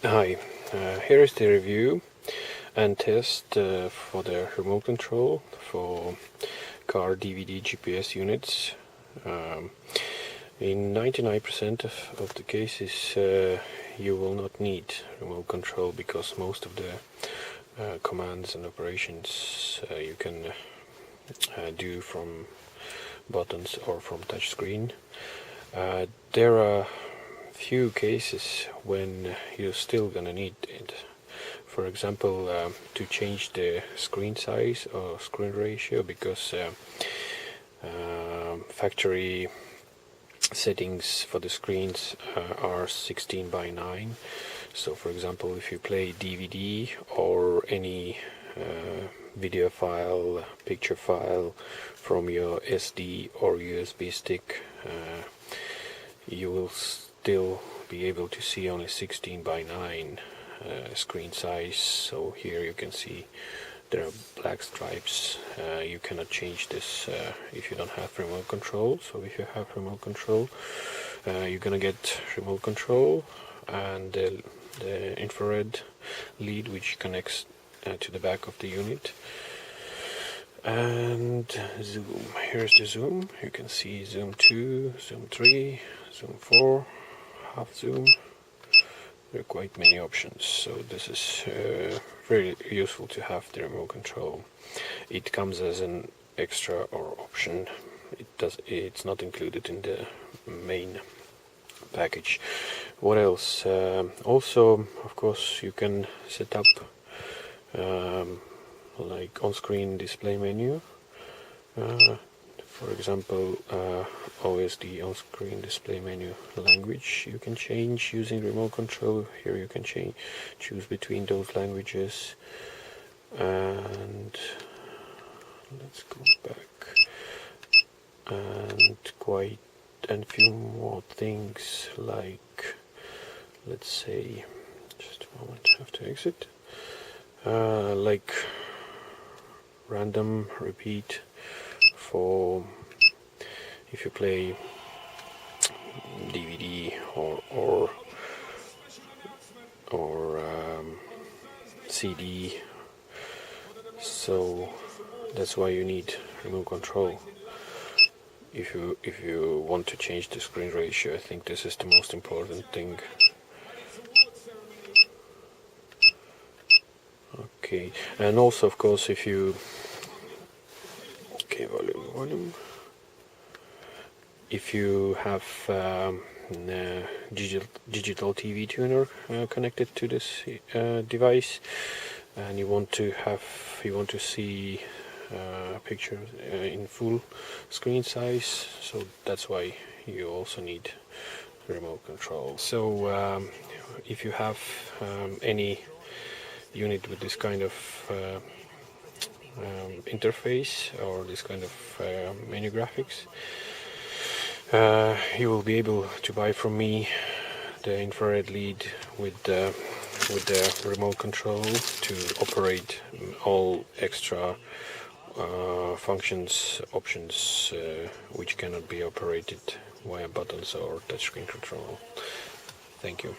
Hi, here is the review and test for the remote control for car DVD GPS units. In 99% of the cases you will not need remote control because most of the commands and operations you can do from buttons or from touch screen. There are few cases when you're still gonna need it. For example, to change the screen size or screen ratio, because factory settings for the screens are 16:9. So for example, if you play DVD or any video file, picture file from your SD or USB stick, you will still be able to see only 16:9 screen size. So here you can see there are black stripes. You cannot change this if you don't have remote control. So if you have remote control, you're gonna get remote control and the infrared lead which connects to the back of the unit. And zoom, here's the zoom. You can see zoom 2, zoom 3, zoom 4, half zoom. There are quite many options, so this is very useful to have the remote control. It comes as an extra or option. It's not included in the main package. What else? Also, of course, you can set up like on-screen display menu. For example, OSD on-screen display menu language you can change using remote control. Here you can choose between those languages. And let's go back and few more things, like, let's say, just a moment, I have to exit. Like random repeat for if you play DVD or CD. So that's why you need remote control. If you want to change the screen ratio, I think this is the most important thing. Okay, and also of course if you volume. If you have digital TV tuner connected to this device, and you want to see pictures in full screen size, so that's why you also need remote control. So if you have any unit with this kind of interface or this kind of menu graphics, you will be able to buy from me the infrared lead with the remote control to operate all extra options which cannot be operated via buttons or touchscreen control. Thank you.